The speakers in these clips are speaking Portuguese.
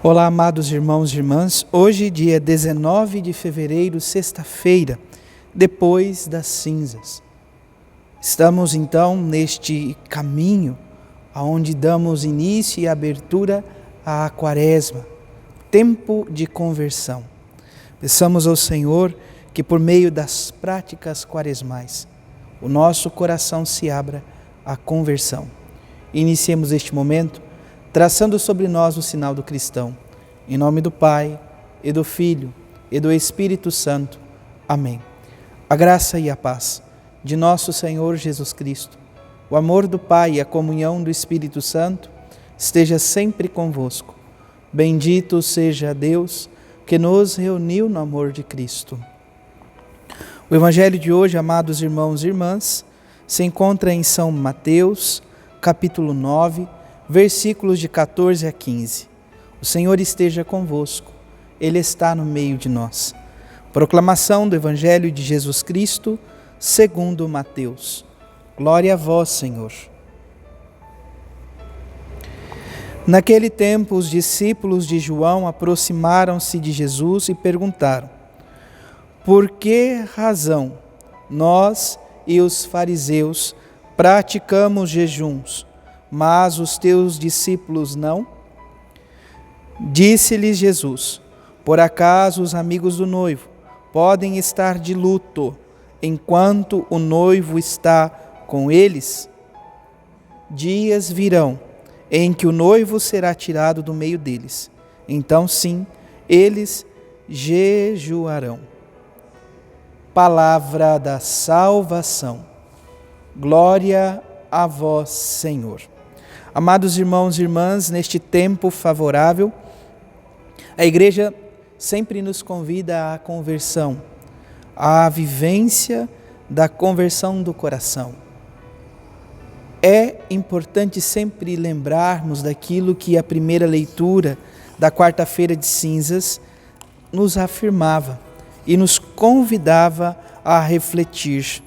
Olá, amados irmãos e irmãs. Hoje, dia 19 de fevereiro, sexta-feira, depois das cinzas. Estamos então neste caminho onde damos início e abertura à Quaresma, tempo de conversão. Peçamos ao Senhor que por meio das práticas quaresmais o nosso coração se abra à conversão. Iniciemos este momento traçando sobre nós o sinal do cristão. Em nome do Pai, e do Filho, e do Espírito Santo. Amém. A graça e a paz de nosso Senhor Jesus Cristo, o amor do Pai e a comunhão do Espírito Santo esteja sempre convosco. Bendito seja Deus que nos reuniu no amor de Cristo. O Evangelho de hoje, amados irmãos e irmãs, se encontra em São Mateus, capítulo 9, versículos de 14 a 15. O Senhor esteja convosco, Ele está no meio de nós. Proclamação do Evangelho de Jesus Cristo, segundo Mateus. Glória a vós, Senhor. Naquele tempo, os discípulos de João aproximaram-se de Jesus e perguntaram: por que razão nós e os fariseus praticamos jejuns, mas os teus discípulos não? Disse-lhes Jesus: por acaso os amigos do noivo podem estar de luto enquanto o noivo está com eles? Dias virão em que o noivo será tirado do meio deles. Então sim, eles jejuarão. Palavra da salvação. Glória a vós, Senhor. Amados irmãos e irmãs, neste tempo favorável, a Igreja sempre nos convida à conversão, à vivência da conversão do coração. É importante sempre lembrarmos daquilo que a primeira leitura da quarta-feira de cinzas nos afirmava e nos convidava a refletir.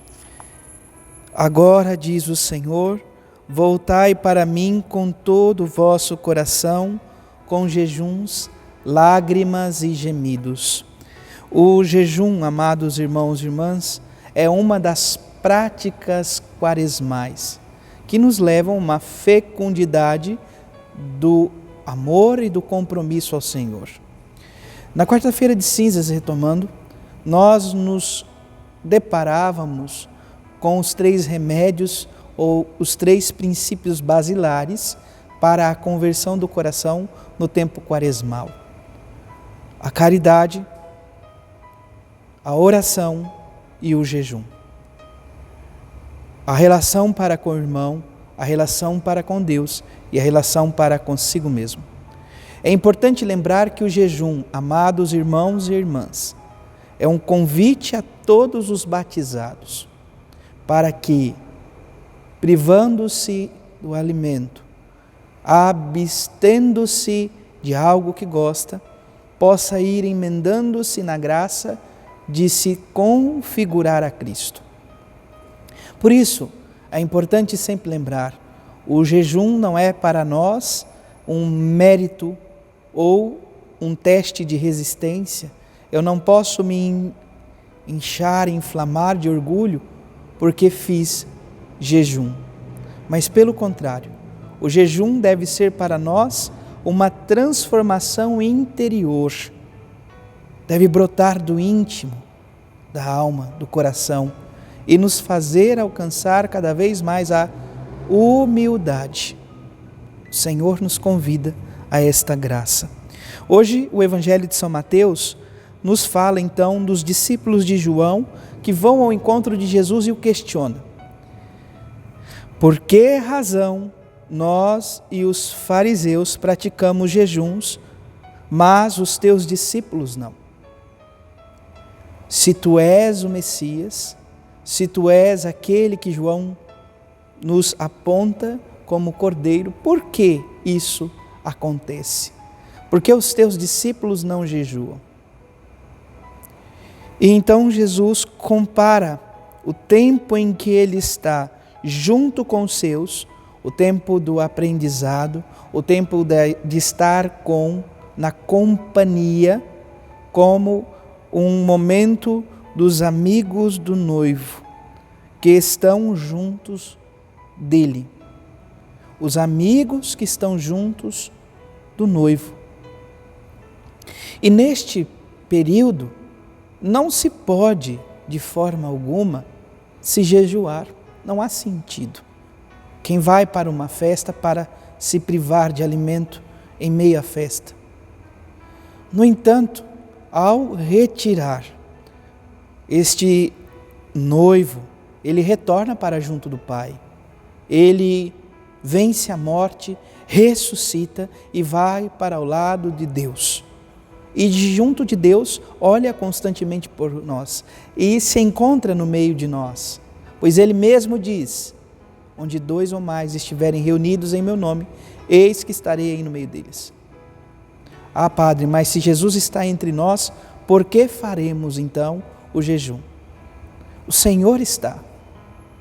Agora, diz o Senhor, voltai para mim com todo o vosso coração, com jejuns, lágrimas e gemidos. O jejum, amados irmãos e irmãs, é uma das práticas quaresmais que nos levam a uma fecundidade do amor e do compromisso ao Senhor. Na quarta-feira de cinzas, retomando, nós nos deparávamos com os 3 remédios ou os 3 princípios basilares para a conversão do coração no tempo quaresmal: a caridade, a oração e o jejum. A relação para com o irmão, a relação para com Deus e a relação para consigo mesmo. É importante lembrar que o jejum, amados irmãos e irmãs, é um convite a todos os batizados para que, privando-se do alimento, abstendo-se de algo que gosta, possa ir emendando-se na graça de se configurar a Cristo. Por isso, é importante sempre lembrar, o jejum não é para nós um mérito ou um teste de resistência. Eu não posso me inchar, inflamar de orgulho porque fiz jejum. Mas pelo contrário, o jejum deve ser para nós uma transformação interior. Deve brotar do íntimo, da alma, do coração e nos fazer alcançar cada vez mais a humildade. O Senhor nos convida a esta graça. Hoje, o Evangelho de São Mateus nos fala então dos discípulos de João que vão ao encontro de Jesus e o questionam: por que razão nós e os fariseus praticamos jejuns, mas os teus discípulos não? Se tu és o Messias, se tu és aquele que João nos aponta como cordeiro, por que isso acontece? Por que os teus discípulos não jejuam? E então Jesus compara o tempo em que ele está junto com os seus, o tempo do aprendizado, o tempo de estar com na companhia, como um momento dos amigos do noivo, que estão juntos dele. Os amigos que estão juntos do noivo. E neste período, não se pode, de forma alguma, se jejuar. Não há sentido. Quem vai para uma festa para se privar de alimento em meio à festa. No entanto, ao retirar este noivo, ele retorna para junto do Pai. Ele vence a morte, ressuscita e vai para o lado de Deus. E junto de Deus, olha constantemente por nós e se encontra no meio de nós. Pois Ele mesmo diz, onde 2 ou mais estiverem reunidos em meu nome, eis que estarei aí no meio deles. Ah, Padre, mas se Jesus está entre nós, por que faremos então o jejum? O Senhor está.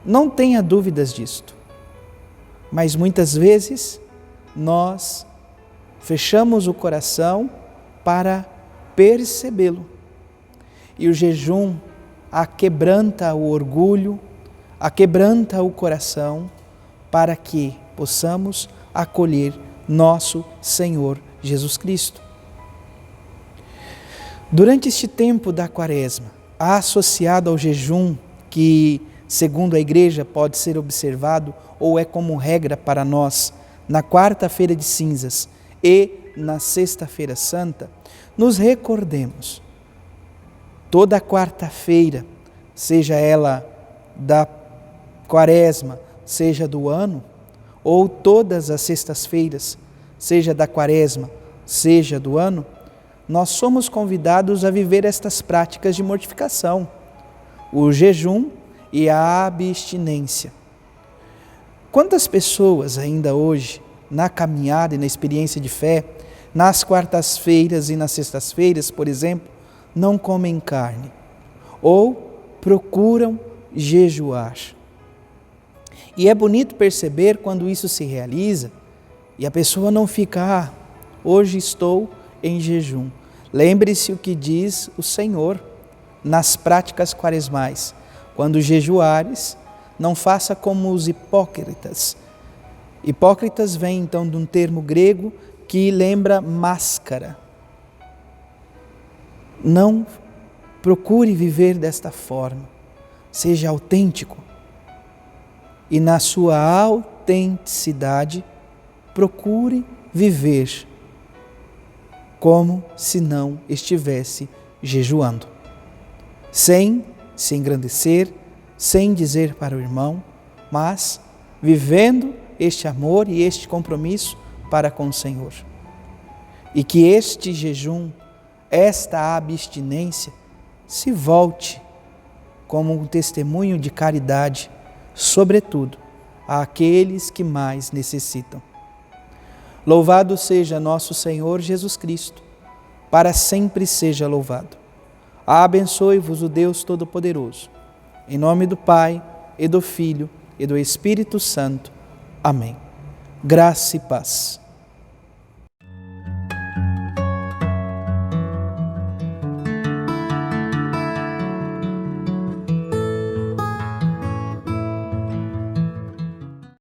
Não tenha dúvidas disto. Mas muitas vezes nós fechamos o coração para percebê-lo. E o jejum aquebranta o orgulho, aquebranta o coração, para que possamos acolher nosso Senhor Jesus Cristo. Durante este tempo da Quaresma, associado ao jejum que, segundo a Igreja, pode ser observado ou é como regra para nós na quarta-feira de cinzas e na sexta-feira santa, nos recordemos, toda quarta-feira, seja ela da Quaresma, seja do ano, ou todas as sextas-feiras, seja da Quaresma, seja do ano, nós somos convidados a viver estas práticas de mortificação, o jejum e a abstinência. Quantas pessoas ainda hoje, na caminhada e na experiência de fé, nas quartas-feiras e nas sextas-feiras, por exemplo, não comem carne ou procuram jejuar? E é bonito perceber quando isso se realiza e a pessoa não fica, hoje estou em jejum. Lembre-se o que diz o Senhor nas práticas quaresmais. Quando jejuares, não faça como os hipócritas. Hipócritas vem então de um termo grego que lembra máscara. Não procure viver desta forma. Seja autêntico. E na sua autenticidade, procure viver como se não estivesse jejuando. Sem se engrandecer, sem dizer para o irmão, mas vivendo este amor e este compromisso para com o Senhor. E que este jejum, esta abstinência, se volte como um testemunho de caridade, sobretudo àqueles que mais necessitam. Louvado seja nosso Senhor Jesus Cristo, para sempre seja louvado. Abençoe-vos o Deus Todo-Poderoso, em nome do Pai, e do Filho, e do Espírito Santo. Amém. Graça e paz.